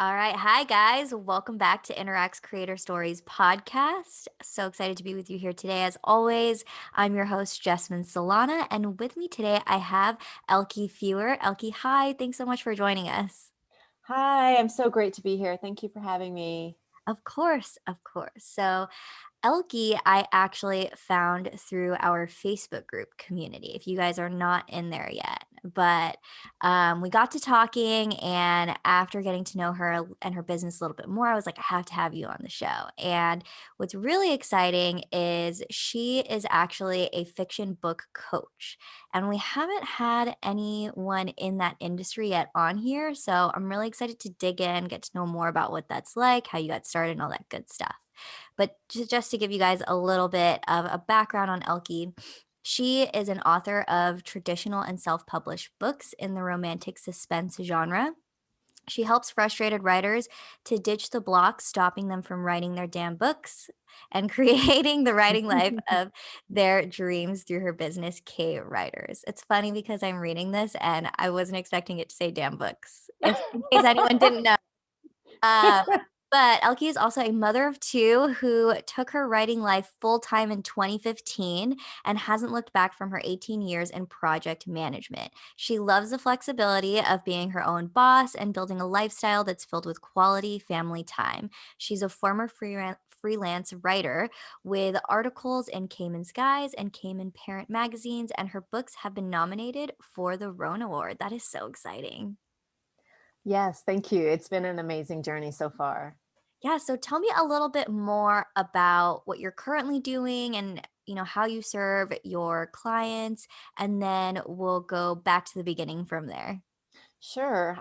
All right. Hi, guys. Welcome back to Interact's Creator Stories podcast. So excited to be with you here today. As always, I'm your host, Jasmine Solana. And with me today, I have Elke Feuer. Elke, hi. Thanks so much for joining us. Hi, I'm so great to be here. Thank you for having me. Of course, of course. So, Elke, I actually found through our Facebook group community, if you guys are not in there yet. But we got to talking, and after getting to know her and her business a little bit more, I was like, I have to have you on the show. And what's really exciting is she is actually a fiction book coach. And we haven't had anyone in that industry yet on here. So I'm really excited to dig in, get to know more about what that's like, how you got started, and all that good stuff. But just to give you guys a little bit of a background on Elke, she is an author of traditional and self published books in the romantic suspense genre. She helps frustrated writers to ditch the blocks, stopping them from writing their damn books and creating the writing life of their dreams through her business, CayWriters. It's funny because I'm reading this and I wasn't expecting it to say damn books, if in case anyone didn't know. Uh, but Elke is also a mother of two who took her writing life full time in 2015 and hasn't looked back from her 18 years in project management. She loves the flexibility of being her own boss and building a lifestyle that's filled with quality family time. She's a former freelance writer with articles in Cayman Skies and Cayman Parent magazines, and her books have been nominated for the Roan Award. That is so exciting. Yes, thank you. It's been an amazing journey so far. Yeah, so tell me a little bit more about what you're currently doing and how you serve your clients, and then we'll go back to the beginning from there. Sure.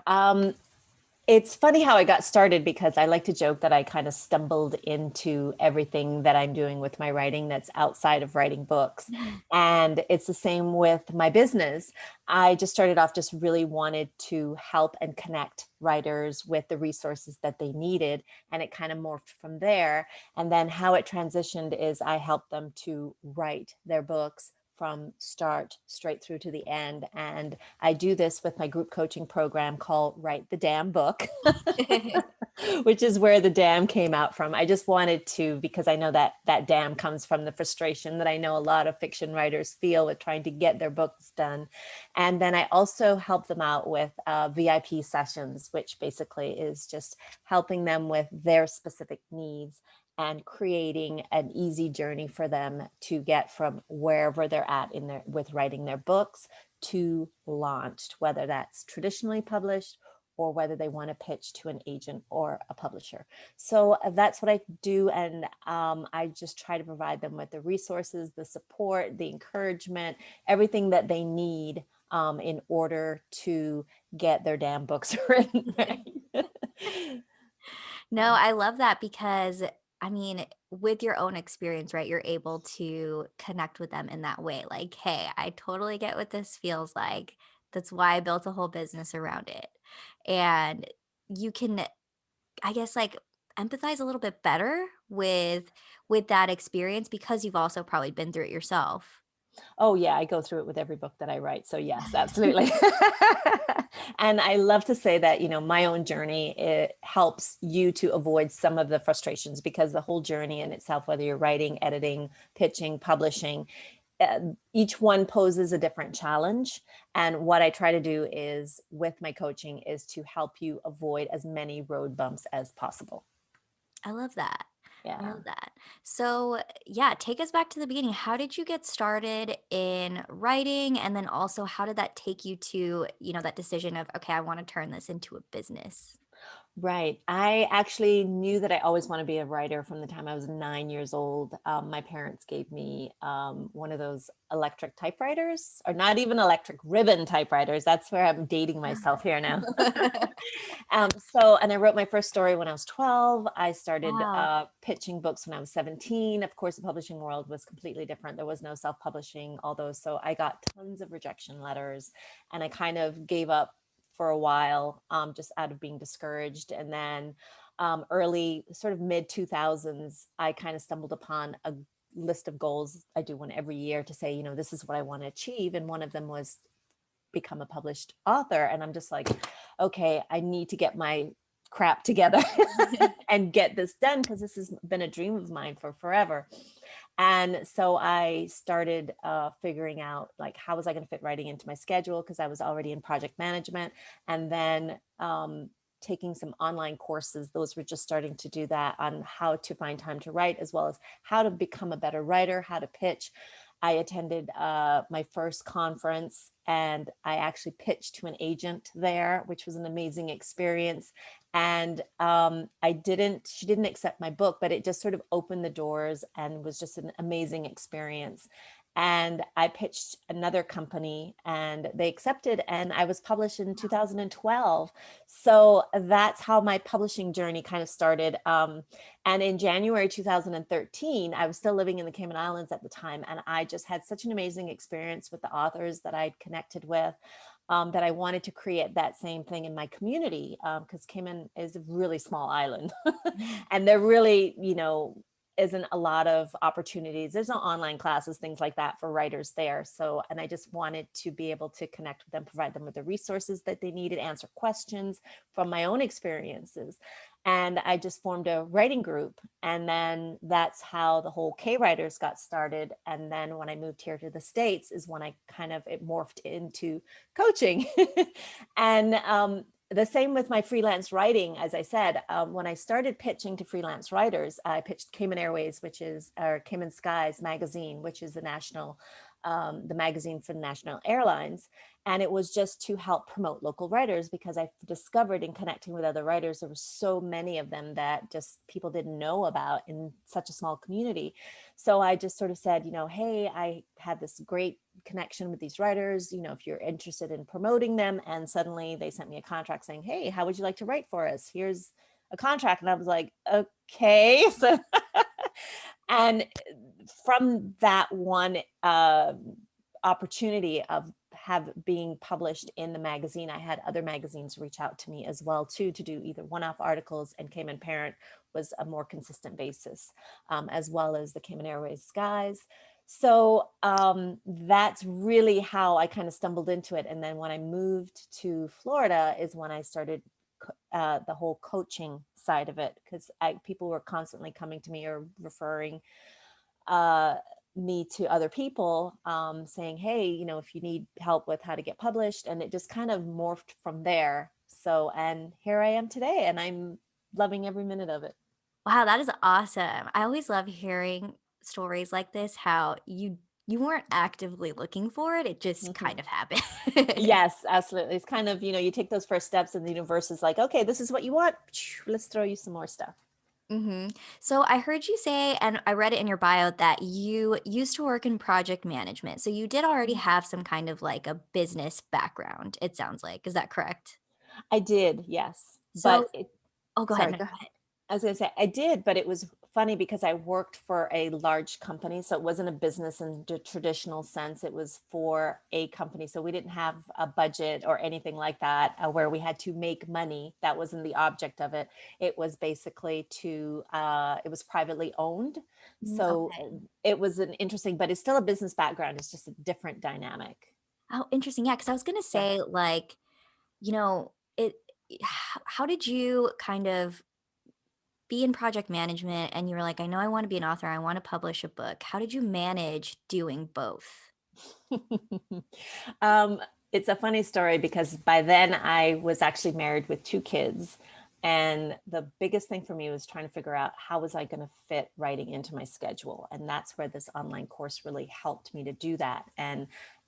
It's funny how I got started because I like to joke that I kind of stumbled into everything that I'm doing with my writing that's outside of writing books. Mhm. And it's the same with my business. I just started off just really wanted to help and connect writers with the resources that they needed. And it kind of morphed from there. And then how it transitioned is I helped them to write their books from start straight through to the end. And I do this with my group coaching program called Write the Damn Book, which is where the damn came out from. I just wanted to, because I know that that damn comes from the frustration that I know a lot of fiction writers feel with trying to get their books done. And then I also help them out with VIP sessions, which basically is just helping them with their specific needs and creating an easy journey for them to get from wherever they're at in their with writing their books to launched, whether that's traditionally published or whether they want to pitch to an agent or a publisher. So that's what I do. And I just try to provide them with the resources, the support, the encouragement, everything that they need in order to get their damn books written. Right? No, I love that because I mean, with your own experience, right, you're able to connect with them in that way. Like, hey, I totally get what this feels like. That's why I built a whole business around it. And you can, I guess, like, empathize a little bit better with that experience because you've also probably been through it yourself. Oh yeah, I go through it with every book that I write. So yes, absolutely. And I love to say that, my own journey, it helps you to avoid some of the frustrations because the whole journey in itself, whether you're writing, editing, pitching, publishing, uh, each one poses a different challenge. And what I try to do is with my coaching is to help you avoid as many road bumps as possible. I love that. I Yeah. love that. So, yeah, take us back to the beginning. How did you get started in writing? And then also, how did that take you to, that decision of, okay, I want to turn this into a business? Right. I actually knew that I always want to be a writer from the time I was 9 years old. My parents gave me one of those electric typewriters, or not even electric ribbon typewriters. That's where I'm dating myself here now. And I wrote my first story when I was 12. I started Wow. pitching books when I was 17. Of course, the publishing world was completely different. There was no self-publishing, although, so I got tons of rejection letters and I kind of gave up for a while, just out of being discouraged. And then early, sort of mid 2000s, I kind of stumbled upon a list of goals. I do one every year to say, this is what I want to achieve. And one of them was become a published author. And I'm just like, okay, I need to get my crap together and get this done, because this has been a dream of mine for forever. And so I started figuring out, like, how was I going to fit writing into my schedule, because I was already in project management. And then taking some online courses, those were just starting to do that, on how to find time to write, as well as how to become a better writer, how to pitch. I attended my first conference, and I actually pitched to an agent there, which was an amazing experience. And she didn't accept my book, but it just sort of opened the doors and was just an amazing experience. And I pitched another company and they accepted, and I was published in 2012. So that's how my publishing journey kind of started. And in January 2013, I was still living in the Cayman Islands at the time. And I just had such an amazing experience with the authors that I'd connected with, that I wanted to create that same thing in my community, because Cayman is a really small island. And there really, isn't a lot of opportunities. There's no online classes, things like that for writers there. So, and I just wanted to be able to connect with them, provide them with the resources that they needed, answer questions from my own experiences. And I just formed a writing group. And then that's how the whole CayWriters got started. And then when I moved here to the States is when it morphed into coaching. And the same with my freelance writing. As I said, when I started pitching to freelance writers, I pitched Cayman Airways, or Cayman Skies magazine, which is the magazine for the national airlines. And it was just to help promote local writers, because I discovered in connecting with other writers, there were so many of them that just people didn't know about in such a small community. So I just sort of said, hey, I had this great connection with these writers, if you're interested in promoting them. And suddenly they sent me a contract saying, hey, how would you like to write for us? Here's a contract. And I was like, okay. So, and from that one opportunity of being published in the magazine, I had other magazines reach out to me as well too, to do either one-off articles, and Cayman Parent was a more consistent basis, as well as the Cayman Airways Skies. So that's really how I kind of stumbled into it. And then when I moved to Florida is when I started the whole coaching side of it, because people were constantly coming to me or referring me to other people, saying, hey, if you need help with how to get published. And it just kind of morphed from there. So, and here I am today, and I'm loving every minute of it. Wow, that is awesome. I always love hearing stories like this, how you weren't actively looking for it, it just Mhm. kind of happened. Yes, absolutely. It's kind of, you take those first steps and the universe is like, okay, this is what you want. Let's throw you some more stuff. Mhm. So I heard you say, and I read it in your bio, that you used to work in project management. So you did already Mhm. have some kind of like a business background, it sounds like. Is that correct? I did, yes. So oh, go ahead. Sorry, No, go go ahead. ahead. I was going to say I did, but it was funny because I worked for a large company. So it wasn't a business in the traditional sense. It was for a company. So we didn't have a budget or anything like that, where we had to make money. That wasn't the object of it. It was basically it was privately owned. So Okay. it was an interesting, but it's still a business background. It's just a different dynamic. Oh, interesting. Yeah, because I was gonna Yeah. say, like, it how did you kind of be in project management and you were like, I know I want to be an author, I want to publish a book. How did you manage doing both? um, it's a funny story because by then I was actually married with two kids. And the biggest thing for me was trying to figure out how was I going to fit writing into my schedule. And that's where this online course really helped me to do that. And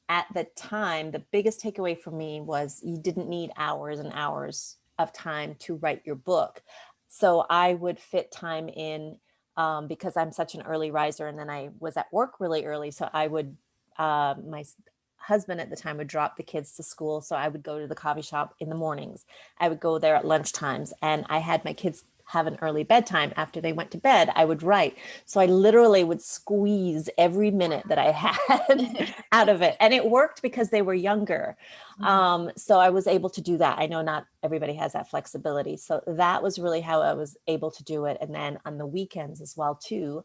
at the time, the biggest takeaway for me was you didn't need hours and hours of time to write your book. So I would fit time in, because I'm such an early riser. And then I was at work really early. So I would my husband at the time would drop the kids to school. So I would go to the coffee shop in the mornings. I would go there at lunch times, and I had my kids have an early bedtime. After they went to bed, I would write. So I literally would squeeze every minute that I had out of it. And it worked because they were younger. Mhm. So I was able to do that. I know not everybody has that flexibility. So that was really how I was able to do it. And then on the weekends as well, too.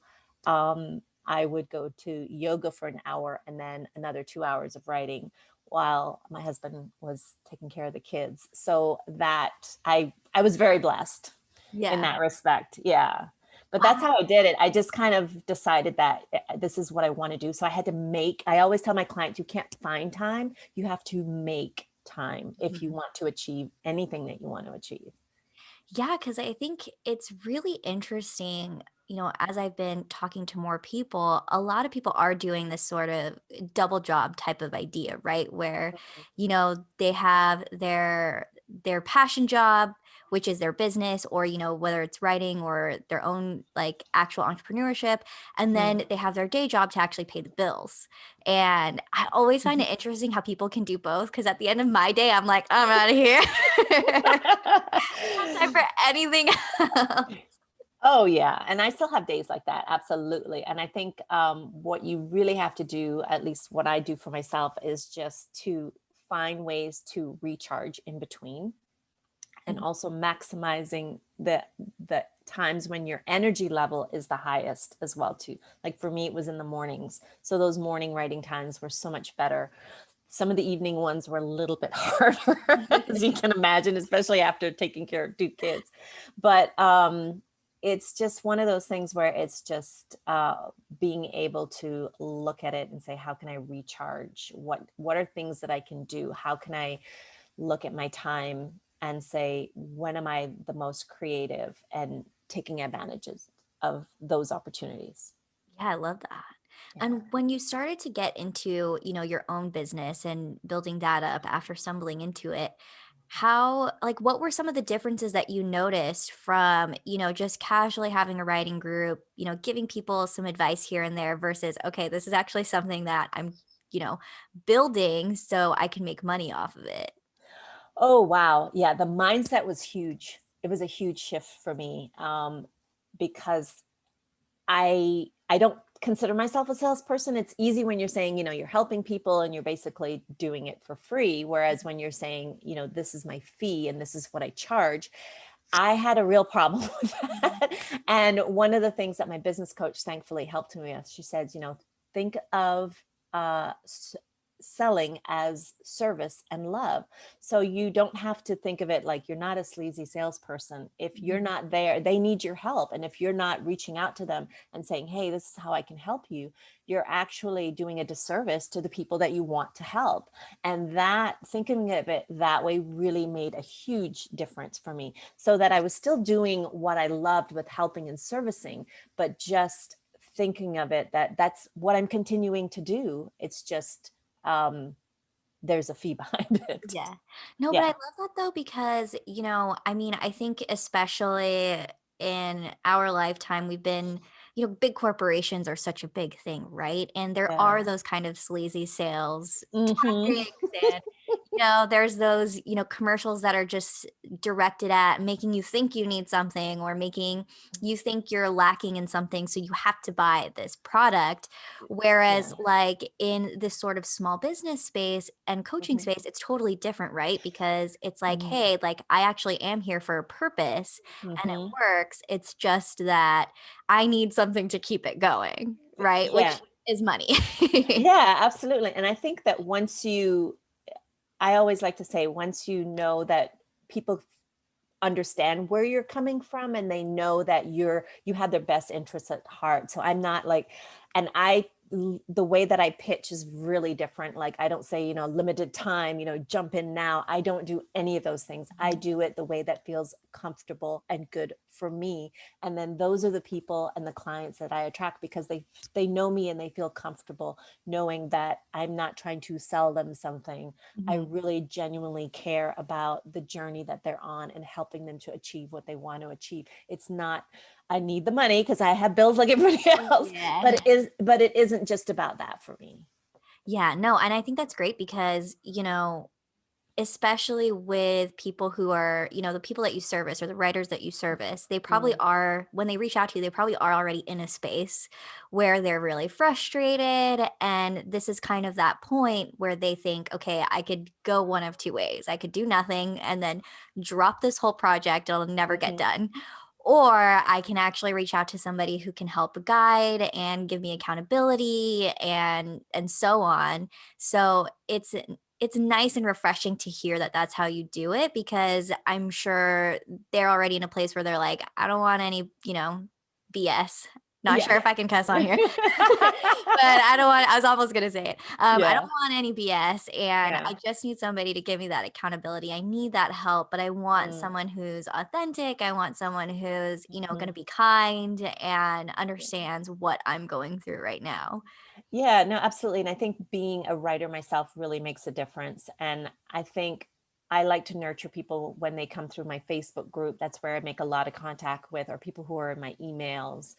I would go to yoga for an hour and then another 2 hours of writing while my husband was taking care of the kids. So that I I was very blessed in Yeah. that respect. Yeah. But that's how I did it. I just kind of decided that this is what I want to do. So I had to I always tell my clients, you can't find time. You have to make time if you Mhm. want to achieve anything that you want to achieve. Yeah, because I think it's really interesting. As I've been talking to more people, a lot of people are doing this sort of double job type of idea, right? Where, they have their passion job, which is their business, or, whether it's writing or their own like actual entrepreneurship, and Mm. then they have their day job to actually pay the bills. And I always find it interesting how people can do both, because at the end of my day, I'm like, I'm out of here. Have time for anything else. Oh yeah, and I still have days like that, absolutely. And I think what you really have to do, at least what I do for myself, is just to find ways to recharge in between, and Mhm. also maximizing the times when your energy level is the highest as well too. Like for me, it was in the mornings, so those morning writing times were so much better. Some of the evening ones were a little bit harder, as you can imagine, especially after taking care of two kids. But it's just one of those things where it's just being able to look at it and say, how can I recharge? What are things that I can do? How can I look at my time and say, when am I the most creative, and taking advantages of those opportunities? Yeah, I love that. Yeah. And when you started to get into, your own business and building that up after stumbling into it, what were some of the differences that you noticed from, just casually having a writing group, giving people some advice here and there versus, okay, this is actually something that I'm, you know, building so I can make money off of it? Oh, wow. Yeah, the mindset was huge. It was a huge shift for me, because I don't consider myself a salesperson. It's easy when you're saying, you're helping people and you're basically doing it for free. Whereas when you're saying, this is my fee and this is what I charge, I had a real problem with that. And one of the things that my business coach thankfully helped me with, she said, think of uh, s- selling as service and love. So you don't have to think of it like you're not a sleazy salesperson. If you're Mhm. not there, they need your help. And if you're not reaching out to them and saying, hey, this is how I can help you, you're actually doing a disservice to the people that you want to help. And that, thinking of it that way, really made a huge difference for me, so that I was still doing what I loved with helping and servicing, but just thinking of it that that's what I'm continuing to do. It's just um, there's a fee behind it. Yeah. No, but I Yeah. love that though because, I mean, I think especially in our lifetime, we've been, big corporations are such a big thing, right? And there Yeah. are those kind of sleazy sales Hmm. tactics and there's those, commercials that are just directed at making you think you need something or making you think you're lacking in something. So you have to buy this product. Yeah. Whereas, like in this sort of small business space and coaching Hmm. space, it's totally different, right? Because it's like, Hmm. hey, like I actually am here for a purpose and it Hmm. works. It's just that I need something to keep it going, right? Yeah. Which is money. Yeah, absolutely. And I think that I always like to say, once you know that people understand where you're coming from and they know that you have their best interests at heart. So I'm not like, and the way that I pitch is really different. Like I don't say, limited time, jump in now. I don't do any of those things. I do it the way that feels comfortable and good for me. And then those are the people and the clients that I attract, because they know me and they feel comfortable knowing that I'm not trying to sell them something. I Mhm. really genuinely care about the journey that they're on and helping them to achieve what they want to achieve. It's not, I need the money because I have bills like everybody else, Yeah. but it isn't just about that for me. Yeah, no, and I think that's great because, especially with people who are, the people that you service or the writers that you service, they probably Mm, are, when they reach out to you, they probably are already in a space where they're really frustrated. And this is kind of that point where they think, okay, I could go one of two ways. I could do nothing and then drop this whole project, it'll never get mhm, done. Or I can actually reach out to somebody who can help guide and give me accountability and so on. So it's it's nice and refreshing to hear that that's how you do it, because I'm sure they're already in a place where they're like, I don't want any, BS. Not Yeah. sure if I can cuss on here, but I was almost going to say it. I don't Yeah. want any BS, and Yeah. I just need somebody to give me that accountability. I need that help, but I want Mm, someone who's authentic. I want someone who's, going mhm. to be kind and understands what I'm going through right now. Yeah, no, absolutely. And I think being a writer myself really makes a difference. And I think I like to nurture people when they come through my Facebook group. That's where I make a lot of contact with, or people who are in my emails,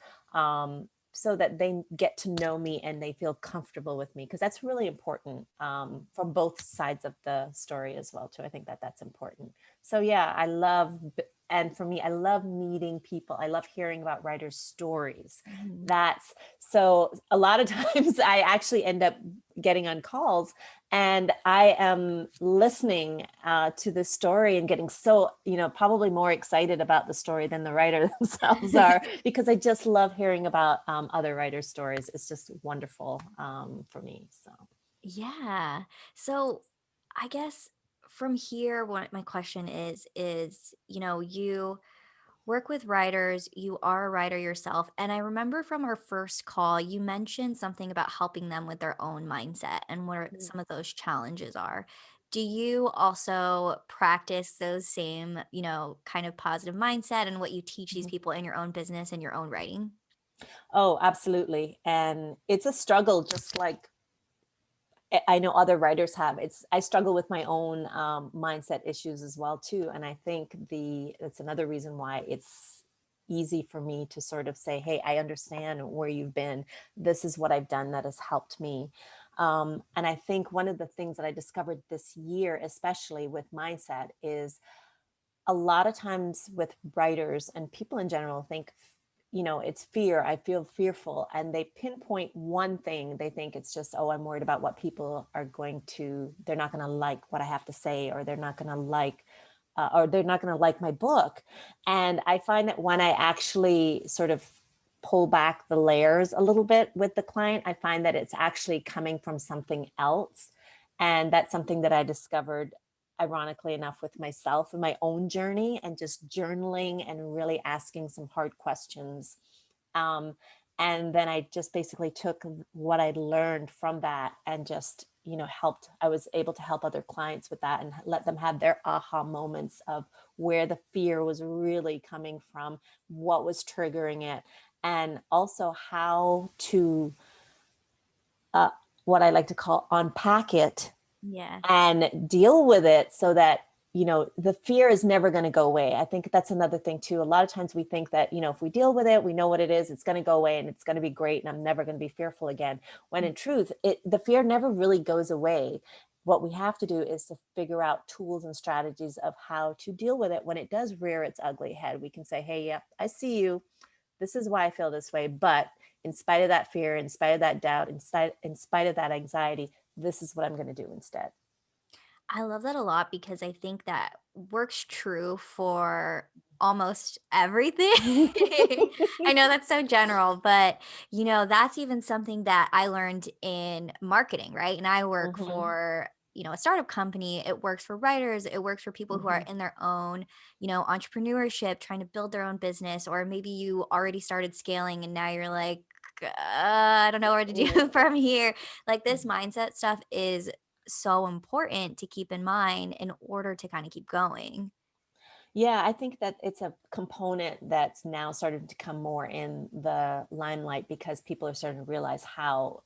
so that they get to know me and they feel comfortable with me. Because that's really important, from both sides of the story as well, too. I think that that's important. So yeah, and for me, I love meeting people. I love hearing about writers' stories. Mhm. That's so a lot of times I actually end up getting on calls and I am listening to the story and getting so, probably more excited about the story than the writer themselves are, because I just love hearing about other writers' stories. It's just wonderful for me. So. Yeah. So I guess from here, what my question is, you work with writers, you are a writer yourself. And I remember from our first call, you mentioned something about helping them with their own mindset and what some of those challenges are. Do you also practice those same, kind of positive mindset and what you teach these Mhm. people in your own business and your own writing? Oh, absolutely. And it's a struggle, just like I know other writers have. I struggle with my own mindset issues as well too, and I think it's another reason why it's easy for me to sort of say, "Hey, I understand where you've been. This is what I've done that has helped me." And I think one of the things that I discovered this year, especially with mindset, is a lot of times with writers and people in general think, it's fear. I feel fearful. And they pinpoint one thing. They think it's just, oh, I'm worried about what people are they're not going to like what I have to say, or they're not going to or they're not going to like my book. And I find that when I actually sort of pull back the layers a little bit with the client, I find that it's actually coming from something else. And that's something that I discovered, ironically enough, with myself and my own journey, and just journaling and really asking some hard questions. Um, and then I just basically took what I'd learned from that and just, I was able to help other clients with that and let them have their aha moments of where the fear was really coming from, what was triggering it, and also how to, uh, what I like to call, unpack it Yeah. and deal with it, so that the fear is never going to go away. I think that's another thing too. A lot of times we think that, if we deal with it, we know what it is, it's going to go away and it's going to be great and I'm never going to be fearful again, when in truth the fear never really goes away. What we have to do is to figure out tools and strategies of how to deal with it when it does rear its ugly head. We can say, hey, yep, I see you, this is why I feel this way, but in spite of that fear, in spite of that doubt, in spite of that anxiety, this is what I'm going to do instead. I love that a lot because I think that works true for almost everything. I know that's so general, but that's even something that I learned in marketing, right? And I work Mhm, for, a startup company. It works for writers, it works for people who are mhm, in their own, entrepreneurship, trying to build their own business, or maybe you already started scaling and now you're like, I don't know where to do yeah, from here. Like this mhm. mindset stuff is so important to keep in mind in order to kind of keep going. Yeah, I think that it's a component that's now starting to come more in the limelight, because people are starting to realize how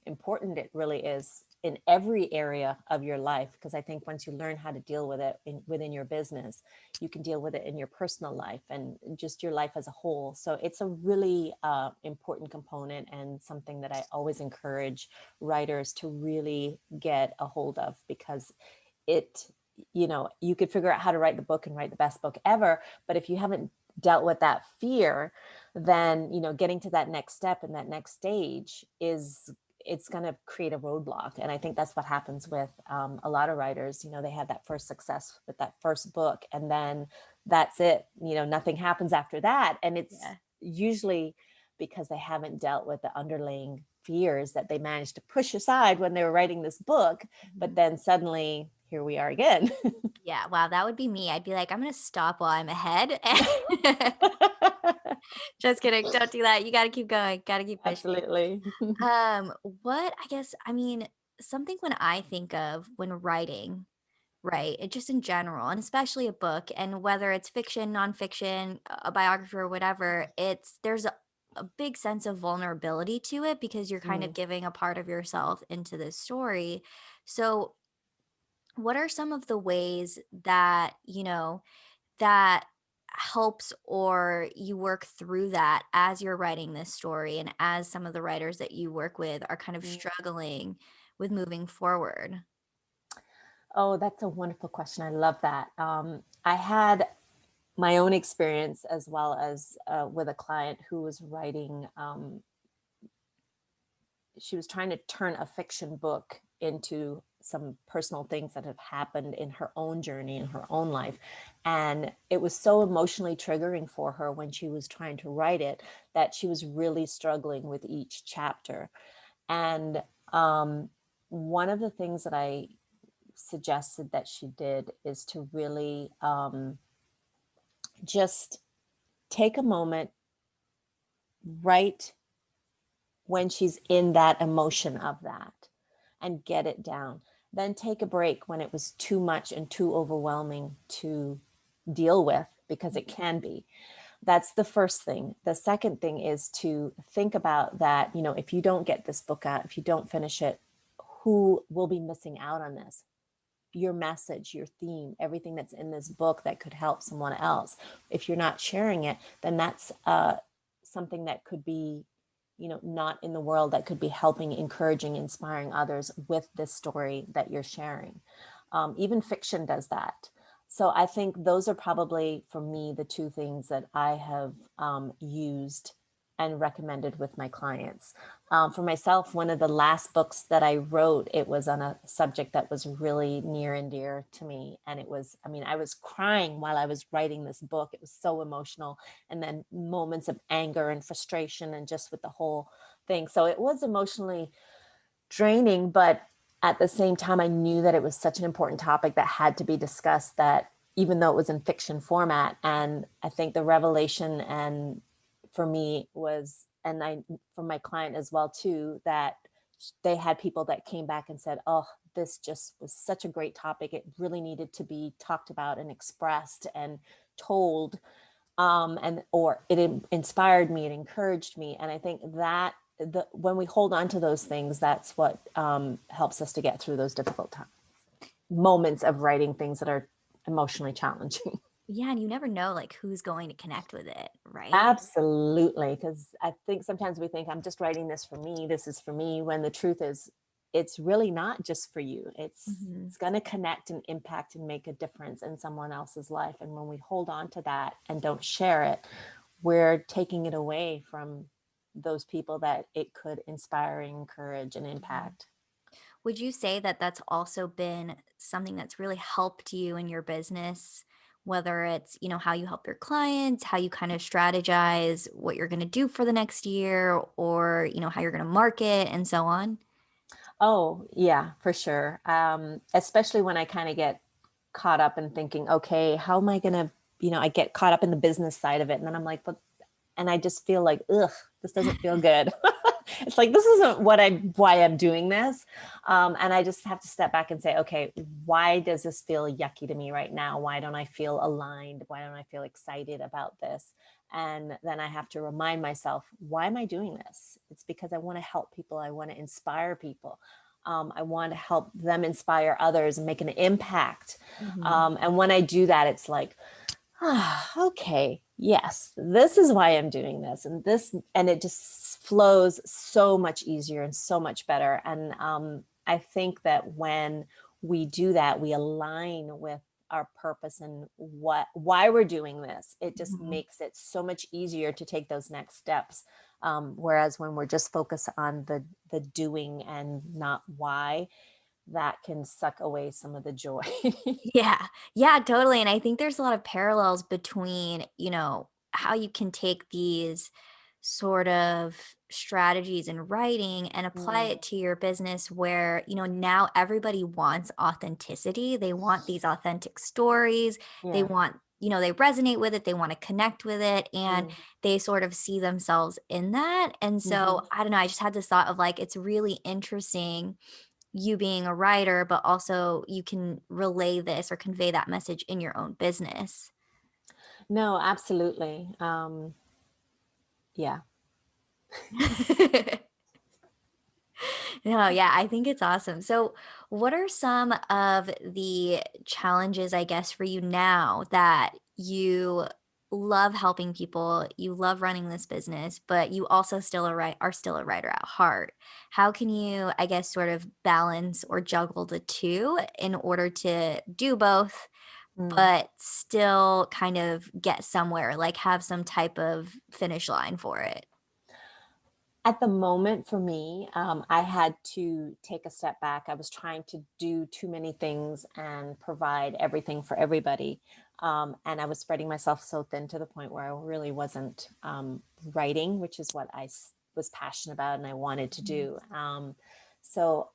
important it really is in every area of your life. Because I think once you learn how to deal with it within your business, you can deal with it in your personal life and just your life as a whole. So it's a really important component, and something that I always encourage writers to really get a hold of, because it you could figure out how to write the book and write the best book ever, but if you haven't dealt with that fear, then getting to that next step and that next stage it's going to create a roadblock. And I think that's what happens with a lot of writers. They had that first success with that first book, and then that's it. Nothing happens after that, and it's Yeah. usually because they haven't dealt with the underlying fears that they managed to push aside when they were writing this book. But Mhm. then suddenly here we are again. Yeah, wow, that would be me. I'd be like, "I'm gonna stop while I'm ahead." Just kidding, don't do that. You gotta keep going, gotta keep pushing. Absolutely. What I guess I mean, something when I think of when writing, right? It just in general, and especially a book, and whether it's fiction, nonfiction, a biography, or whatever, there's a big sense of vulnerability to it because you're kind of Mm. giving a part of yourself into this story. So, what are some of the ways that, that helps or you work through that as you're writing this story and as some of the writers that you work with are kind of Mm. struggling with moving forward? Oh, that's a wonderful question. I love that. I had my own experience as well as with a client who was writing. She was trying to turn a fiction book into some personal things that have happened in her own journey in her own life, and it was so emotionally triggering for her when she was trying to write it that she was really struggling with each chapter. And um, one of the things that I suggested that she did is to really just take a moment, write when she's in that emotion of that, and get it down. Then take a break when it was too much and too overwhelming to deal with, because it can be. That's the first thing. The second thing is to think about that, if you don't get this book out, if you don't finish it, who will be missing out on this? Your message, your theme, everything that's in this book that could help someone else. If you're not sharing it, then that's something that could be, not in the world, that could be helping, encouraging, inspiring others with this story that you're sharing. Even fiction does that. So I think those are probably, for me, the two things that I have used and recommended with my clients. For myself, one of the last books that I wrote, it was on a subject that was really near and dear to me. And it was, I mean, I was crying while I was writing this book. It was so emotional. And then moments of anger and frustration and just with the whole thing. So it was emotionally draining, but at the same time, I knew that it was such an important topic that had to be discussed, that even though it was in fiction format. And I think the revelation, and for me was, and I, for my client as well too, that they had people that came back and said, oh, this just was such a great topic. It really needed to be talked about and expressed and told. And or it inspired me, it encouraged me. And I think that when we hold on to those things, that's what helps us to get through those difficult moments of writing things that are emotionally challenging. Yeah, and you never know like who's going to connect with it, right? Absolutely. Because I think sometimes we think, I'm just writing this for me, this is for me, when the truth is it's really not just for you. Hmm. It's going to connect and impact and make a difference in someone else's life. And when we hold on to that and don't share it, we're taking it away from those people that it could inspire, encourage, and impact. Would you say that that's also been something that's really helped you in your business? Whether it's, how you help your clients, how you kind of strategize what you're going to do for the next year, or, how you're going to market and so on? Oh, yeah, for sure. Especially when I kind of get caught up in thinking, okay, how am I going to, I get caught up in the business side of it. And then I'm like, but, and I just feel like, ugh, this doesn't feel good. It's like, this isn't why I'm doing this. And I just have to step back and say, okay, why does this feel yucky to me right now? Why don't I feel aligned? Why don't I feel excited about this? And then I have to remind myself, why am I doing this? It's because I want to help people. I want to inspire people. I want to help them inspire others and make an impact. Hmm. And when I do that, it's like, okay, yes, this is why I'm doing this. And it just flows so much easier and so much better. And I think that when we do that, we align with our purpose and why we're doing this. It just Hmm. makes it so much easier to take those next steps. Whereas when we're just focused on the doing and not why, that can suck away some of the joy. Yeah. Yeah, totally. And I think there's a lot of parallels between, how you can take these sort of strategies in writing and apply Mm, it to your business where, now everybody wants authenticity. They want these authentic stories. They yeah. want, they resonate with it, they want to connect with it, and Mm, they sort of see themselves in that. And mhm. so, I don't know, I just had this thought of like, it's really interesting you being a writer, but also you can relay this or convey that message in your own business. No, absolutely. Yeah. No, yeah, I think it's awesome. So, what are some of the challenges, I guess, for you now that you love helping people, you love running this business, but you also are still a writer at heart? How can you, I guess, sort of balance or juggle the two in order to do both, Mm. but still kind of get somewhere, like have some type of finish line for it? At the moment, for me, I had to take a step back. I was trying to do too many things and provide everything for everybody. And I was spreading myself so thin to the point where I really wasn't writing, which is what was passionate about and I wanted to Mhm. do. So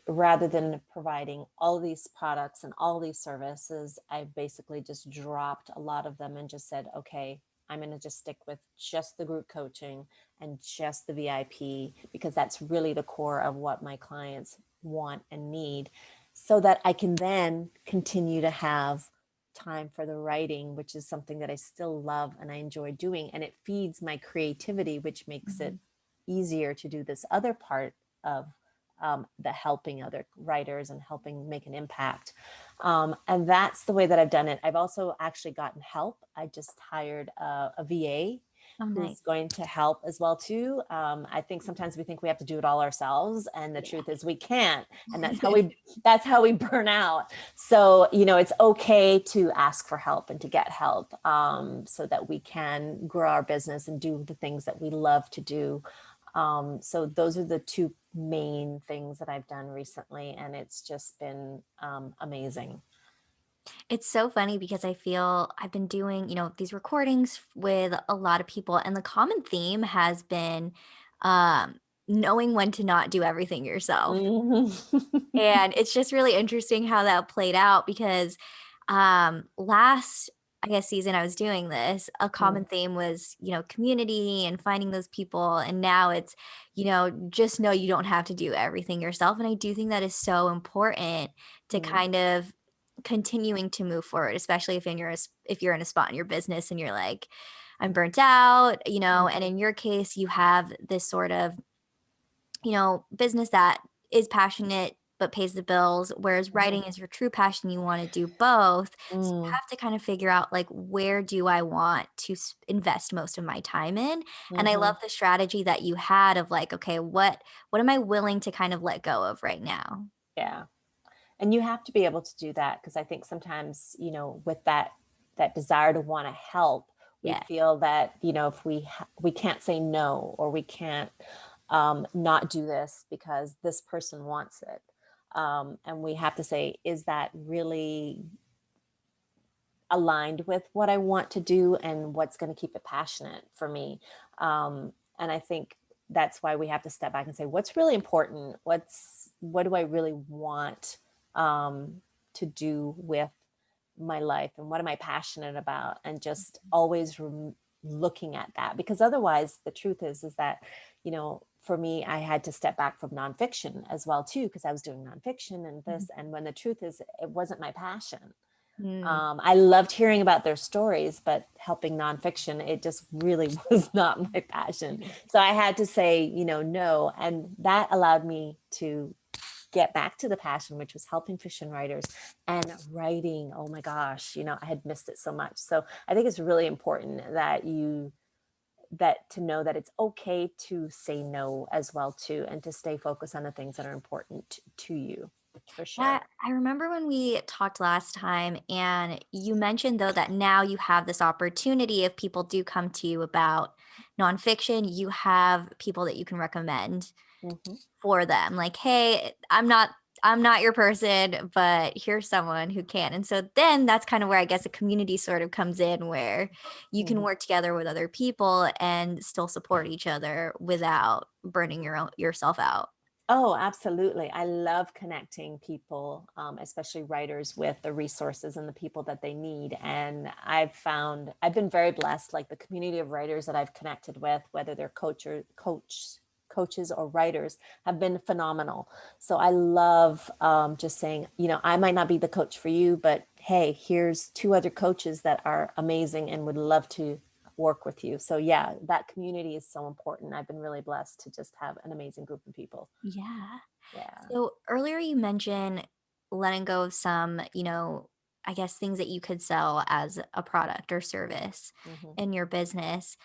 rather than providing all these products and all these services, I basically just dropped a lot of them and just said, okay, I'm going to just stick with just the group coaching and just the VIP because that's really the core of what my clients want and need so that I can then continue to have time for the writing, which is something that I still love and I enjoy doing. And it feeds my creativity, which makes it Mhm. easier to do this other part of the helping other writers and helping make an impact. And that's the way that I've done it. I've also actually gotten help. I just hired a VA Oh, who's nice. going to help as well too. I think sometimes we think we have to do it all ourselves, and the truth is we can't, and Yeah. that's how we burn out. So it's okay to ask for help and to get help, so that we can grow our business and do the things that we love to do. So those are the two main things that I've done recently, and it's just been amazing. It's so funny because I feel I've been doing, these recordings with a lot of people, and the common theme has been knowing when to not do everything yourself. Mhm. And it's just really interesting how that played out because last, I guess, season I was doing this, a common Mm, theme was, community and finding those people. And now it's, just know you don't have to do everything yourself. And I do think that is so important to mm, kind of continuing to move forward, especially if you're in a spot in your business and you're like, I'm burnt out, and mhm, in your case, you have this sort of business that is passionate but pays the bills, whereas mhm, writing is your true passion, you wanna do both. So you mm, have to kind of figure out, like, where do I want to invest most of my time in? And I love mhm. the strategy that you had of like, okay, what am I willing to kind of let go of right now? Yeah. And you have to be able to do that because I think sometimes, with that desire to want to help, we Yeah. feel that, if we can't say no, or we can't not do this because this person wants it. And we have to say, is that really aligned with what I want to do and what's going to keep it passionate for me? And I think that's why we have to step back and say, what's really important? What do I really want to do with my life, and what am I passionate about? And just always looking at that, because otherwise the truth is that, for me, I had to step back from nonfiction as well too, because I was doing nonfiction and Mhm. this, and when the truth is it wasn't my passion. Mm. I loved hearing about their stories, but helping nonfiction, it just really was not my passion. So I had to say, no. And that allowed me to get back to the passion, which was helping fiction writers and writing. Oh my gosh, I had missed it so much. So I think it's really important that to know that it's okay to say no as well too, and to stay focused on the things that are important to you, for Yeah, sure. I remember when we talked last time, and you mentioned though that now you have this opportunity if people do come to you about nonfiction, you have people that you can recommend Hmm. for them. Like, hey, I'm not I'm not your person, but here's someone who can. And so then that's kind of where I guess a community sort of comes in where you can Mhm. work together with other people and still support each other without burning yourself out. Oh, absolutely. I love connecting people, especially writers, with the resources and the people that they need. And I've been very blessed, like the community of writers that I've connected with, whether they're coaches or writers, have been phenomenal. So I love just saying, I might not be the coach for you, but hey, here's two other coaches that are amazing and would love to work with you. So yeah, that community is so important. I've been really blessed to just have an amazing group of people. Yeah. Yeah. So earlier you mentioned letting go of some, I guess things that you could sell as a product or service Hmm. in your business.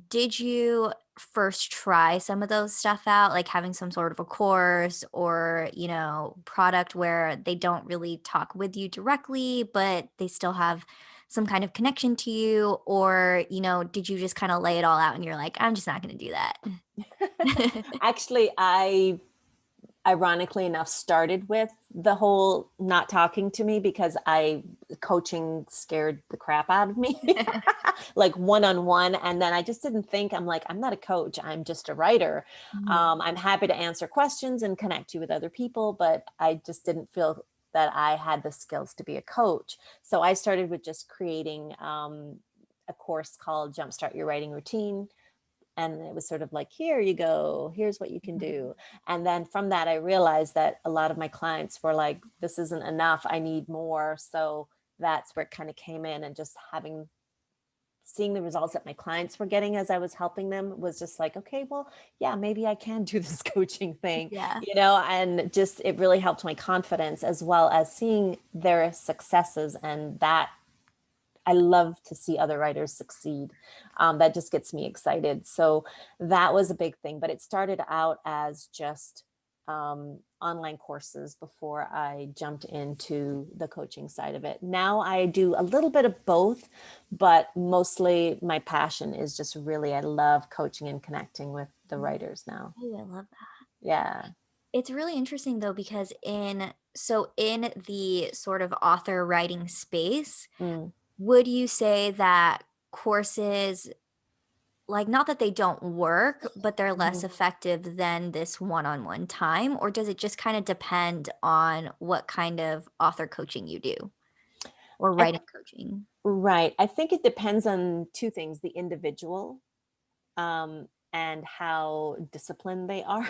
Did you first try some of those stuff out, like having some sort of a course or, product where they don't really talk with you directly, but they still have some kind of connection to you? Or, did you just kind of lay it all out and you're like, I'm just not going to do that? Actually, I ironically enough started with the whole not talking to me because I coaching scared the crap out of me. Like one on one, and then I just didn't think, I'm like, I'm not a coach, I'm just a writer. Mhm. I'm happy to answer questions and connect you with other people, but I just didn't feel that I had the skills to be a coach. So I started with just creating a course called Jumpstart Your Writing Routine, and it was sort of like, here you go, here's what you can do. And then from that I realized that a lot of my clients were like, this isn't enough, I need more. So that's where it kind of came in, and just having seeing the results that my clients were getting as I was helping them was just like, okay, well, yeah, maybe I can do this coaching thing, Yeah. and just it really helped my confidence, as well as seeing their successes. And that I love to see other writers succeed. That just gets me excited. So that was a big thing. But it started out as just online courses before I jumped into the coaching side of it. Now I do a little bit of both, but mostly my passion is just really, I love coaching and connecting with the writers now. Oh, I love that. Yeah. It's really interesting though because in the sort of author writing space, Mm. would you say that courses, like, not that they don't work, but they're less Mhm. effective than this one-on-one time, or does it just kind of depend on what kind of author coaching you do or I, writing coaching? right. I think it depends on two things: the individual, and how disciplined they are,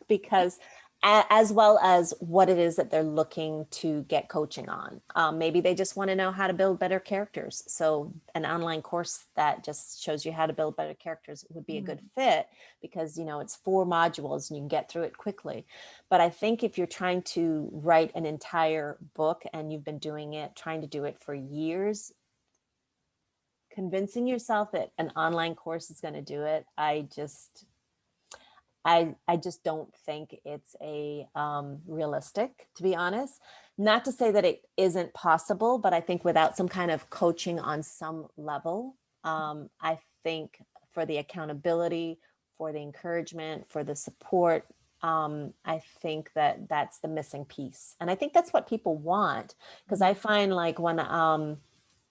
because as well as what it is that they're looking to get coaching on. Maybe they just want to know how to build better characters. So an online course that just shows you how to build better characters would be a good Mhm. fit, because it's 4 modules and you can get through it quickly. But I think if you're trying to write an entire book and you've been trying to do it for years, convincing yourself that an online course is going to do it, I just don't think it's a realistic, to be honest. Not to say that it isn't possible, but I think without some kind of coaching on some level, I think for the accountability, for the encouragement, for the support, I think that that's the missing piece. And I think that's what people want, because I find, like, when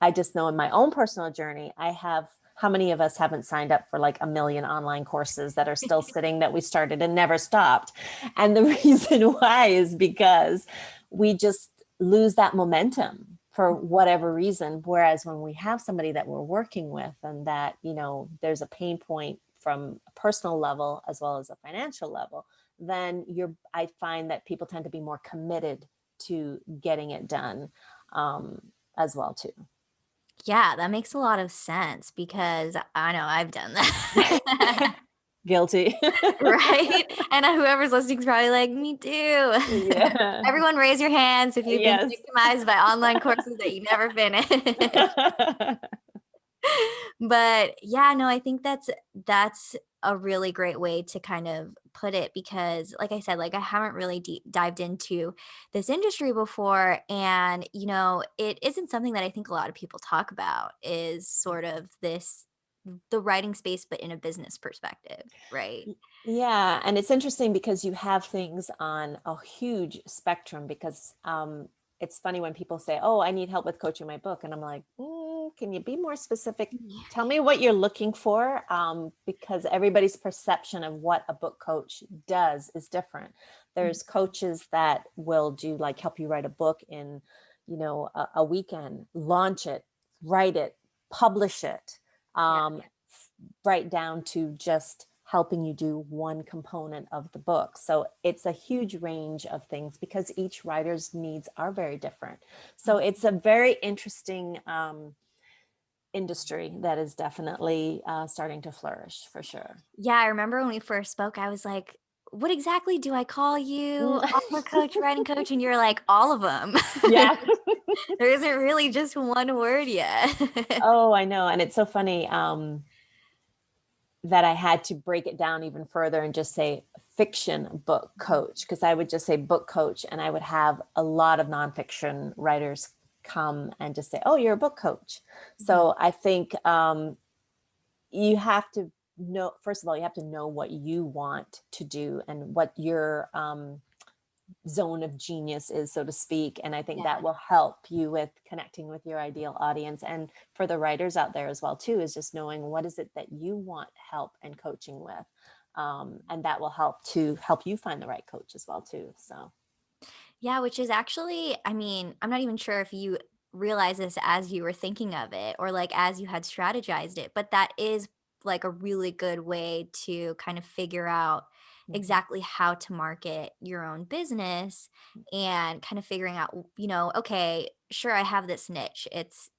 I just know in my own personal journey, I have, how many of us haven't signed up for like a million online courses that are still sitting, that we started and never stopped? And the reason why is because we just lose that momentum for whatever reason. Whereas when we have somebody that we're working with, and that, there's a pain point from a personal level as well as a financial level, then I find that people tend to be more committed to getting it done, as well too. Yeah, that makes a lot of sense because I know I've done that. Guilty. Right? And whoever's listening is probably like, "Me too." Yeah. Everyone raise your hands if you've been Yes. victimized by online courses that you never finish. But, yeah, no, I think that's a really great way to kind of put it because, like I said, like, I haven't really dived into this industry before, and, it isn't something that I think a lot of people talk about is sort of the writing space, but in a business perspective, right? Yeah, and it's interesting because you have things on a huge spectrum because it's funny when people say, "Oh, I need help with coaching my book," and I'm like, "Can you be more specific? Yeah. Tell me what you're looking for," because everybody's perception of what a book coach does is different. There's coaches that will do like help you write a book in, a weekend, launch it, write it, publish it. Yeah. Um, right down to just helping you do one component of the book. So it's a huge range of things because each writer's needs are very different. So it's a very interesting industry that is definitely starting to flourish for sure. Yeah, I remember when we first spoke, I was like, "What exactly do I call you? Mm. Author coach, writing coach?" And you're like, "All of them." Yeah. There isn't really just one word yet. Oh, I know. And it's so funny. That I had to break it down even further and just say fiction book coach, because I would just say book coach and I would have a lot of nonfiction writers come and just say, "Oh, you're a book coach." Mhm. So I think you have to know, first of all, you have to know what you want to do and what your zone of genius is, so to speak. And I think Yeah. that will help you with connecting with your ideal audience. And for the writers out there as well, too, is just knowing what is it that you want help and coaching with. And that will help you find the right coach as well, too. So, Yeah, which is actually, I mean, I'm not even sure if you realize this as you were thinking of it or like as you had strategized it, but that is like a really good way to kind of figure out mhm, exactly how to market your own business and kind of figuring out, okay, sure, I have this niche. It's,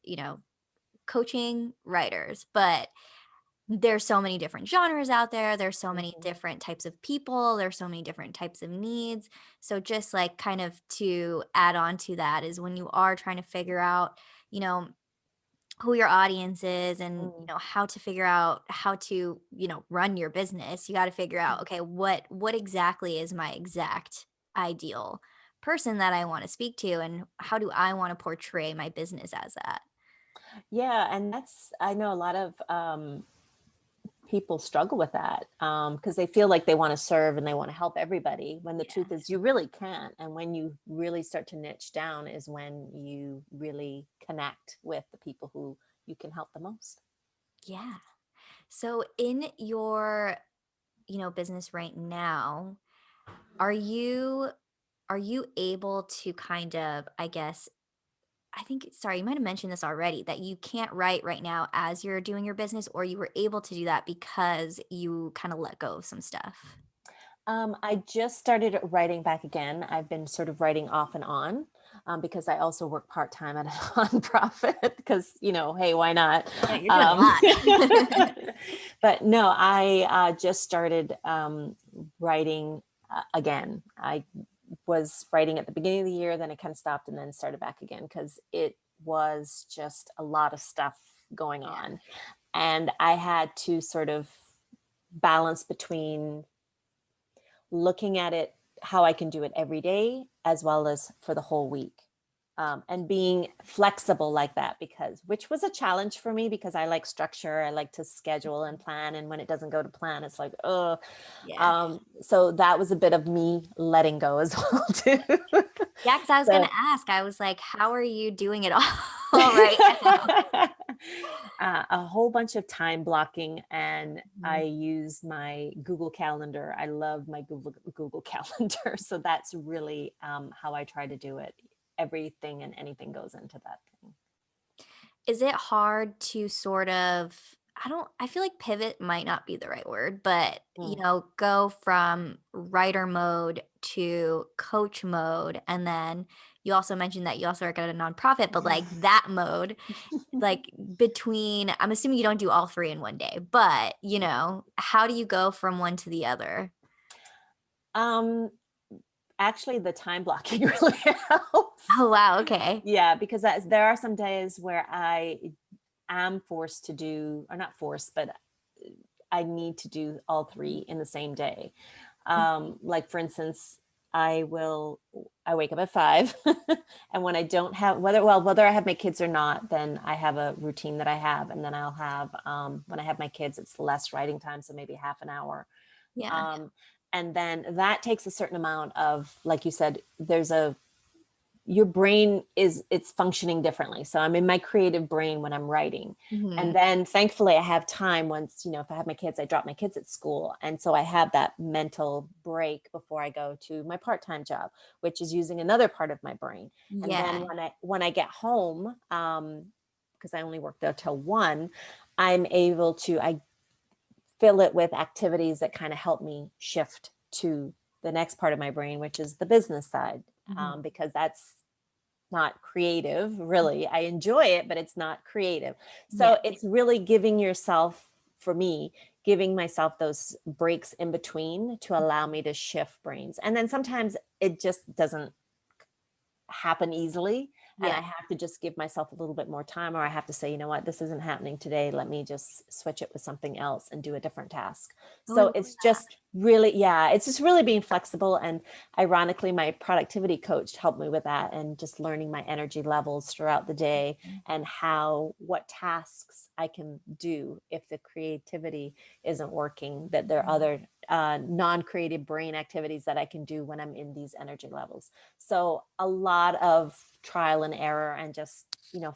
coaching writers, but there's so many different genres out there. There's so many mhm, different types of people. There's so many different types of needs. So just like kind of to add on to that is when you are trying to figure out, you know, who your audience is and mm, how to figure out how to, run your business, you got to figure out, mm. okay, what exactly is my exact ideal person that I want to speak to and how do I want to portray my business as that? Yeah. And I know a lot of people struggle with that because they feel like they want to serve and they want to help everybody when the truth is you really can't. And when you really start to niche down is when you really connect with the people who you can help the most. Yeah. So in your, business right now, are you are you able to kind of, I guess, I think sorry, you might have mentioned this already that you can't write right now as you're doing your business or you were able to do that because you kind of let go of some stuff. I just started writing back again. I've been sort of writing off and on because I also work part time at a nonprofit because, hey, why not? Yeah, you're doing a Um, lot. but no, I just started writing again. I was writing at the beginning of the year, then I kind of stopped and then started back again because it was just a lot of stuff going Yeah. on. And I had to sort of balance between looking at it how I can do it every day as well as for the whole week. And being flexible like that, because which was a challenge for me because I like structure, I like to schedule and plan. And when it doesn't go to plan, it's like, oh, Yeah. so that was a bit of me letting go as well, too. Yeah, because I was gonna So ask, I was like, how are you doing it all right now? a whole bunch of time blocking, and I Mhm. use my Google Calendar. I love my Google Calendar, so that's really how I try to do it. Everything and anything goes into that thing. Is it hard to sort of I feel like pivot might not be the right word, but, Mm. go from writer mode to coach mode, and then you also mentioned that you also work at a nonprofit, but, like, that mode, like, between I'm assuming you don't do all 3 in one day, but, how do you go from one to the other? Um, Actually, the time blocking really helps. Oh, wow, okay. Yeah, because there are some days where I am forced to do, or not forced, but I need to do all three in the same day. Like for instance, I wake up at 5. And when I don't have, whether I have my kids or not, then I have a routine that I have. And then I'll have, when I have my kids, it's less writing time. So maybe half an hour. Yeah. Um, and then that takes a certain amount of, like you said, your brain it's functioning differently. So I'm in my creative brain when I'm writing. Mhm. And then thankfully I have time once, if I have my kids, I drop my kids at school. And so I have that mental break before I go to my part-time job, which is using another part of my brain. And then Yeah. when I get home, because I only work there till 1, I'm able to, I fill it with activities that kind of help me shift to the next part of my brain, which is the business side, Mhm. because that's not creative, really. I enjoy it, but it's not creative. Yeah. So it's really giving yourself, for me, giving myself those breaks in between to allow me to shift brains. And then sometimes it just doesn't happen easily. And Yeah. I have to just give myself a little bit more time, or I have to say, you know what, this isn't happening today. Let me just switch it with something else and do a different task. Oh, I So love it's that. just really, yeah, it's just really being flexible. And ironically, my productivity coach helped me with that, and just learning my energy levels throughout the day, and what tasks I can do if the creativity isn't working, that there are Mhm. other non-creative brain activities that I can do when I'm in these energy levels. So a lot of trial and error, and just,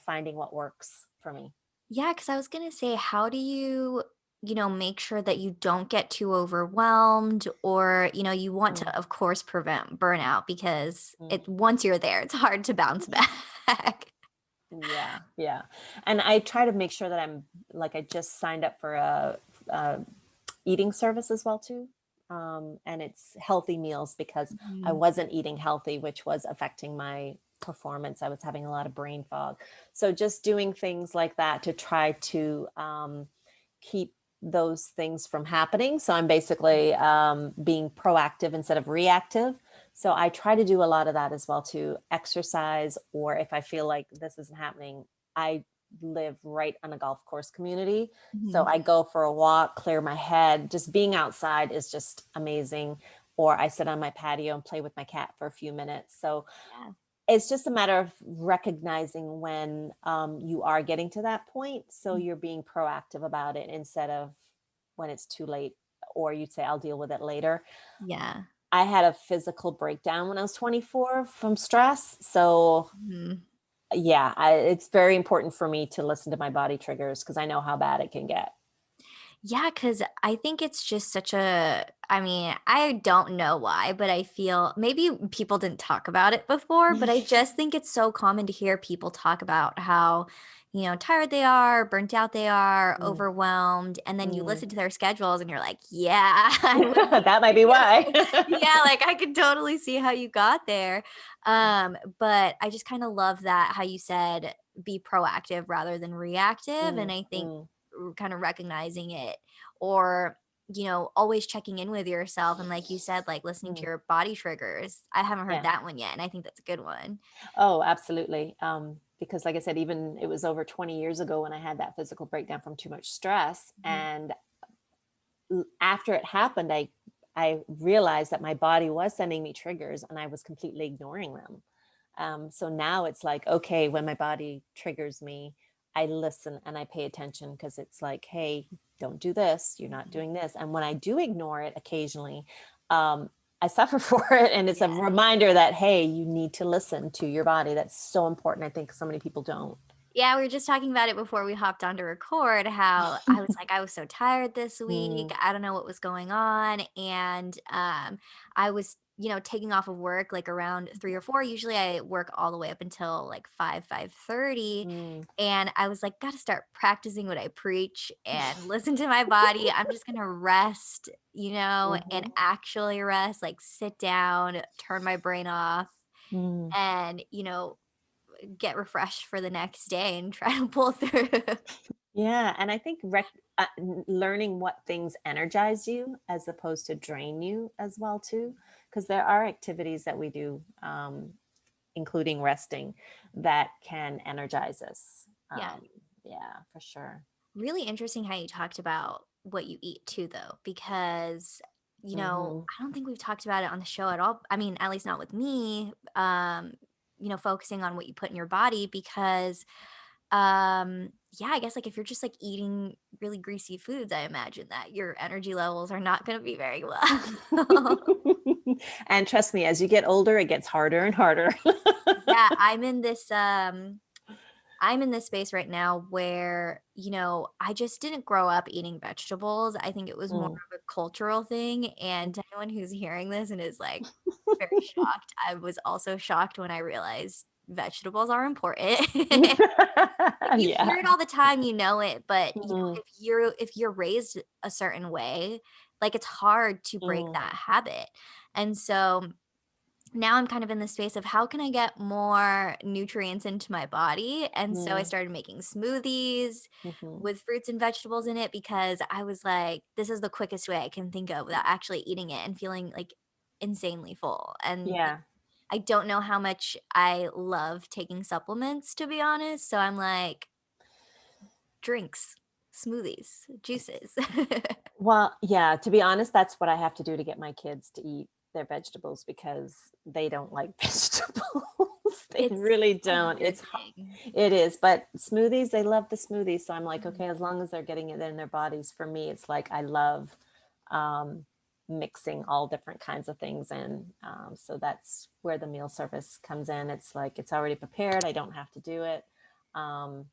finding what works for me. Yeah, because I was gonna say, how do you make sure that you don't get too overwhelmed or, you want Mm, to, of course, prevent burnout because mm. it once you're there, it's hard to bounce back. Yeah, yeah. And I try to make sure that I just signed up for a eating service as well too. And it's healthy meals, because I Mhm. wasn't eating healthy, which was affecting my performance. I was having a lot of brain fog. So just doing things like that to try to keep those things from happening. So I'm basically being proactive instead of reactive. So I try to do a lot of that as well, to exercise, or if I feel like this isn't happening, I live right on a golf course community. So Mhm. I go for a walk, clear my head. Just being outside is just amazing. Or I sit on my patio and play with my cat for a few minutes. So Yeah. it's just a matter of recognizing when you are getting to that point. So Mm. you're being proactive about it instead of when it's too late, or you'd say, I'll deal with it later. Yeah. I had a physical breakdown when I was 24 from stress. So Mhm. yeah, it's very important for me to listen to my body triggers, because I know how bad it can get. Yeah, because I think it's just such a I mean, I don't know why, but I feel maybe people didn't talk about it before, but I just think it's so common to hear people talk about how, tired they are, burnt out they are, Mm, overwhelmed, and then you mm. listen to their schedules and you're like, "Yeah, I would be That might be why. too." Yeah, like, I could totally see how you got there. But I just kinda love that how you said be proactive rather than reactive, and Mm, I think mm, kind of recognizing it or always checking in with yourself and like you said like listening to mm. your body triggers. I haven't heard Yeah. that one yet and I think that's a good one. Oh, absolutely. Because, like I said, even it was over 20 years ago when I had that physical breakdown from too much stress. Mhm. And after it happened, I realized that my body was sending me triggers, and I was completely ignoring them. So now it's like, okay, when my body triggers me, I listen and I pay attention, because it's like, hey, don't do this. You're not Mhm. doing this. And when I do ignore it occasionally, I suffer for it. And it's a Yeah. reminder that, hey, you need to listen to your body. That's so important. I think so many people don't. Yeah, we were just talking about it before we hopped on to record how I was like, I was so tired this week. Mm, I don't know what was going on. And I was, taking off of work like around 3 or 4. Usually I work all the way up until like 5:30. mm, And I was like, gotta start practicing what I preach and listen to my body. I'm just gonna rest, and mhm, actually rest, like sit down, turn my brain off, mm. and get refreshed for the next day and try to pull through. Yeah, and I think learning what things energize you as opposed to drain you as well too, because there are activities that we do, including resting, that can energize us. Yeah. Yeah, for sure. Really interesting how you talked about what you eat too, though, because Mhm. I don't think we've talked about it on the show at all. I mean, at least not with me. Focusing on what you put in your body because yeah, I guess like if you're just like eating really greasy foods, I imagine that your energy levels are not going to be very well. And trust me, as you get older, it gets harder and harder. Yeah, I'm in this space right now where, I just didn't grow up eating vegetables. I think it was more Mm. of a cultural thing. And to anyone who's hearing this and is like very shocked, I was also shocked when I realized vegetables are important. Like you Yeah. hear it all the time, you know it, but Mhm. if you're raised a certain way, like it's hard to break Mm. that habit. And so now I'm kind of in the space of how can I get more nutrients into my body? And so I Mm. started making smoothies Mhm. with fruits and vegetables in it because I was like, this is the quickest way I can think of without actually eating it and feeling like insanely full. And Yeah. I don't know how much I love taking supplements, to be honest. So I'm like, drinks, smoothies, juices. Well, yeah, to be honest, that's what I have to do to get my kids to eat their vegetables because they don't like vegetables. They It's really a don't. weird thing. It is, but smoothies, they love the smoothies. So I'm like, Mhm. okay, as long as they're getting it in their bodies, for me, it's like I love um, mixing all different kinds of things in. So that's where the meal service comes in. It's like it's already prepared. I don't have to do it. Um,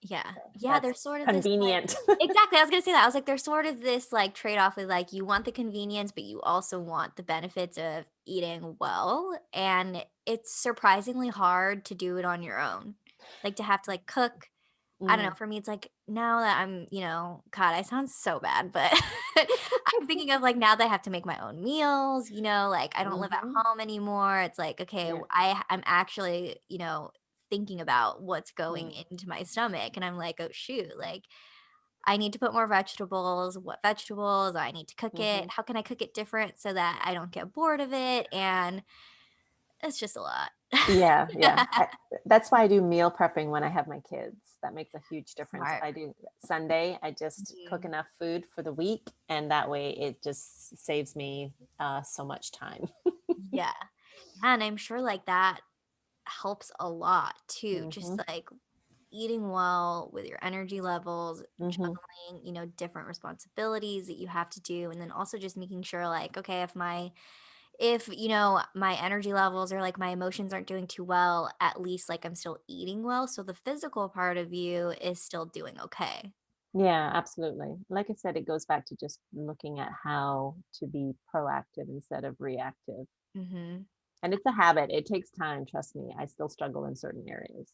Yeah. so Yeah, that's there's sort of this, like convenient. exactly, I was gonna say that. I was like, there's sort of this, like, trade-off with, like, you want the convenience, but you also want the benefits of eating well, and it's surprisingly hard to do it on your own. Like, to have to, like, cook. I don't know, Mm. for me, it's like, now that I'm, God, I sound so bad, but I'm thinking of, like, now that I have to make my own meals, like, I don't live Hmm. at home anymore. It's like, okay, Yeah. I'm actually, thinking about what's going Mm. into my stomach, and I'm like, "Oh, shoot, like, I need to put more vegetables. What vegetables? I need to cook it. Hmm. How can I cook it different so that I don't get bored of it?" And it's just a lot. Yeah, yeah. That's why I do meal prepping when I have my kids. That makes a huge difference. Smart. I do Sunday, I just cook Mhm. enough food for the week, and that way it just saves me so much time. Yeah. Yeah, and I'm sure, like, that helps a lot too, just, Hmm. like, eating well with your energy levels, Hmm. juggling, different responsibilities that you have to do, and then also just making sure, like, okay, if my energy levels or, like, my emotions aren't doing too well, at least, like, I'm still eating well, so the physical part of you is still doing okay. Yeah, absolutely. Like I said, it goes back to just looking at how to be proactive instead of reactive. Mhm. And it's a habit. It takes time, trust me. I still struggle in certain areas.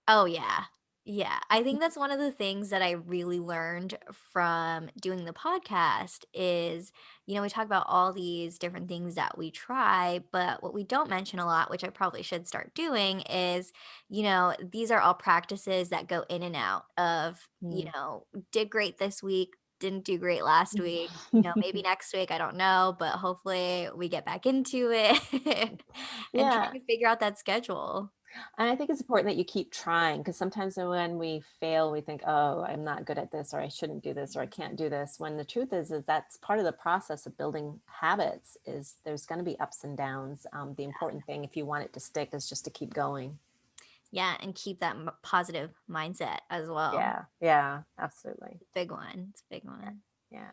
Oh, yeah. Yeah. I think that's one of the things that I really learned from doing the podcast is, we talk about all these different things that we try, but what we don't mention a lot, which I probably should start doing, is, these are all practices that go in and out of, Mm. did great this week, didn't do great last week, maybe next week, I don't know, but hopefully we get back into it and Yeah. trying to figure out that schedule. And I think it's important that you keep trying because sometimes when we fail, we think, oh, I'm not good at this, or I shouldn't do this, or I can't do this. When the truth is that's part of the process of building habits is there's going to be ups and downs. The important thing, if you want it to stick, is just to keep going. Yeah, and keep that positive mindset as well. Yeah. Yeah, absolutely. Big one. It's a big Yeah. one. Yeah.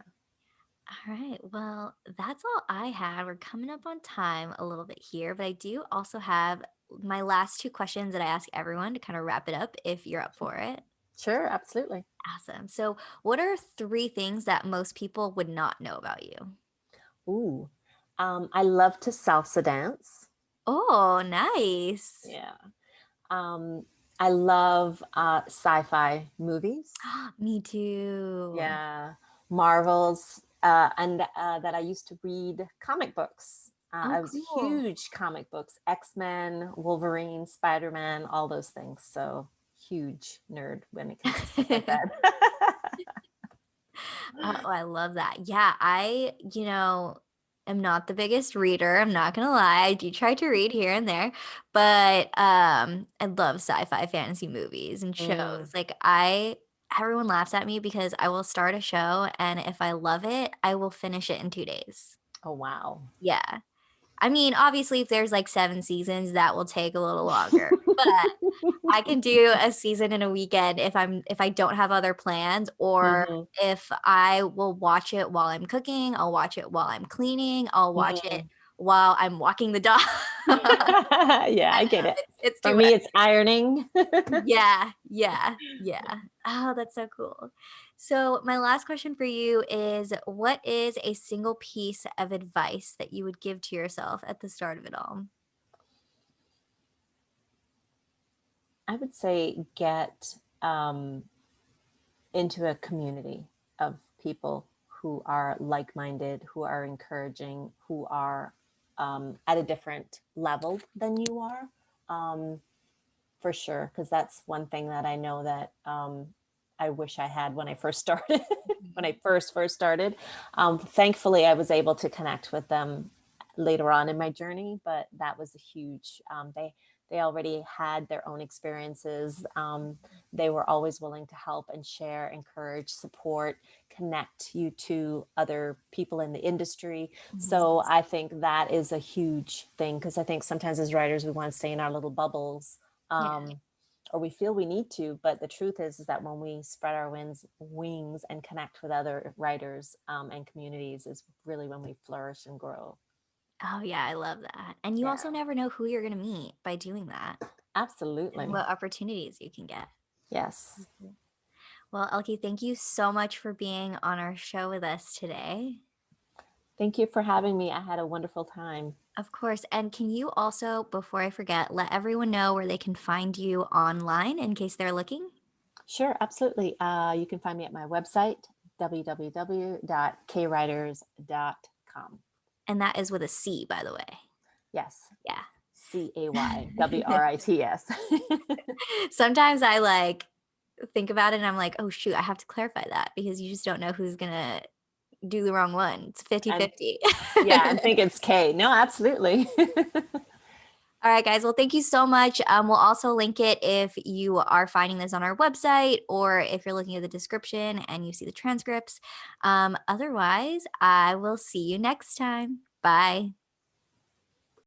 All right. Well, that's all I had. We're coming up on time a little bit here, but I do also have my last two questions that I ask everyone to kind of wrap it up if you're up for it. Sure, absolutely. Awesome. So, what are three things that most people would not know about you? Ooh. I love to salsa dance. Oh, nice. Yeah. Um, I love sci-fi movies. Me too. Yeah, Marvels, and that I used to read comic books. Oh, I was cool. huge comic books, X-Men, Wolverine, Spider-Man, all those things. So huge nerd when it comes to stuff like that. Oh, I love that. Yeah, am not the biggest reader. I'm not gonna lie. I do try to read here and there, but I love sci-fi fantasy movies and shows. Mm, Like everyone laughs at me because I will start a show and if I love it, I will finish it in 2 days. Oh, wow. Yeah. I mean, obviously, if there's like 7 seasons, that will take a little longer, but I can do a season in a weekend if I don't have other plans, or Mhm, if I will watch it while I'm cooking, I'll watch it while I'm cleaning, I'll watch it mhm. while I'm walking the dog. Yeah, I I know, get it. it's For too me, much. it's ironing. Yeah, yeah, yeah. Oh, that's so cool. So, my last question for you is, what is a single piece of advice that you would give to yourself at the start of it all? I would say get into a community of people who are like-minded, who are encouraging, who are at a different level than you are, um, for sure. Because that's one thing that I know that I wish I had when I first started. When I Mhm. first started, thankfully I was able to connect with them later on in my journey. But that was a huge. They already had their own experiences. They were always willing to help and share, encourage, support, connect you to other people in the industry. Mhm. So I think that is a huge thing, because I think sometimes as writers we want to stay in our little bubbles, Yeah. or we feel we need to. But the truth is that when we spread our wings and connect with other writers, and communities, is really when we flourish and grow. Oh, yeah, I love that. And you Yeah, also never know who you're gonna meet by doing that and absolutely. what opportunities you can get. Yes. Mhm. Well, Elke, thank you so much for being on our show with us today. Thank you for having me. I had a wonderful time. Of course. And can you also, before I forget, let everyone know where they can find you online in case they're looking? Sure, absolutely. You can find me at my website, www.caywriters.com. And that is with a C, by the way. Yes, Yeah. CayWriters. Sometimes I like think about it and I'm like, oh, shoot, I have to clarify that because you just don't know who's going to do the wrong one. It's 50 I'm 50. Yeah, I think it's Kay. No, absolutely. All right, guys. Well, thank you so much. We'll also link it if you are finding this on our website or if you're looking at the description and you see the transcripts. Otherwise, I will see you next time. Bye.